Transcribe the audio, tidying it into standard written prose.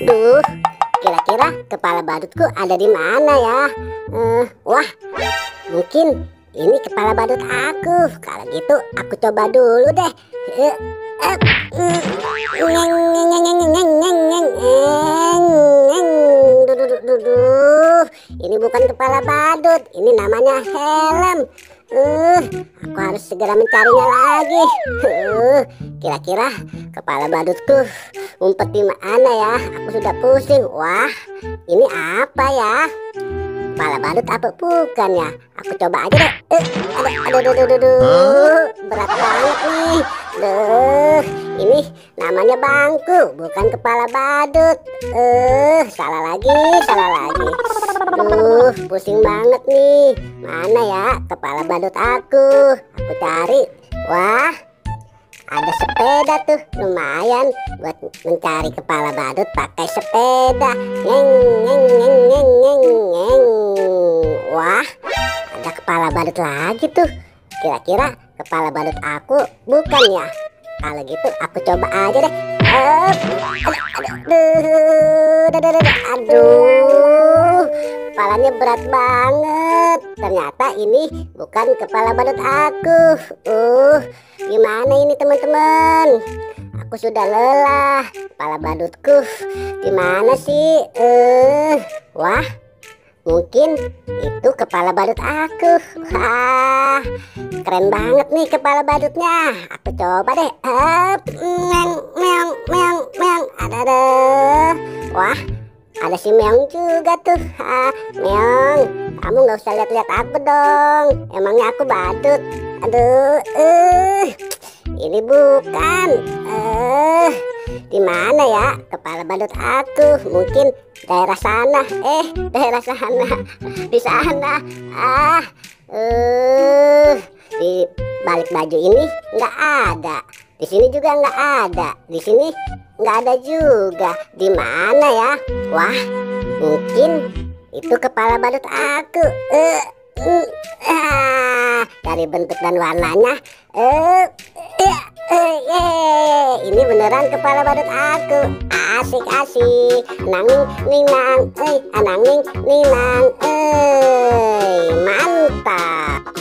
Duh, kira-kira kepala badutku ada di mana ya? Wah, mungkin ini kepala badut aku. Kalau gitu aku coba dulu deh. Ini bukan kepala badut, ini namanya helm. Aku harus segera mencarinya lagi. Kira-kira kepala badutku ngumpet di mana ya? Aku sudah pusing. Wah, ini apa ya? Kepala badut apa bukan ya? Aku coba aja deh. Aduh, berat banget nih. Ini namanya bangku, bukan kepala badut. Salah lagi. Pusing banget nih. Mana ya kepala badut aku? Aku cari. Wah, ada sepeda tuh, lumayan buat mencari kepala badut pakai sepeda. Wah, ada kepala badut lagi tuh. Kira-kira kepala badut aku bukan ya? Kalau gitu aku coba aja deh. Aduh, kepalanya berat banget. Ternyata ini bukan kepala badut aku. Gimana ini teman-teman? Aku sudah lelah. Kepala badutku gimana sih? Wah, mungkin itu kepala badut aku. Wah, keren banget nih kepala badutnya. Aku coba deh. Wah, ada si Meong juga tuh. Meong, kamu nggak usah lihat-lihat aku dong. Emangnya aku badut? Aduh, ini bukan. Di mana ya kepala badut aku? Mungkin daerah sana. Daerah sana. Di sana. Di balik baju ini nggak ada. Di sini juga nggak ada. Di sini nggak ada juga. Di mana ya? Wah, mungkin itu kepala badut aku. Dari bentuk dan warnanya, ini beneran kepala badut aku. Asik. Nang ning nang, anang ning nang, mantap.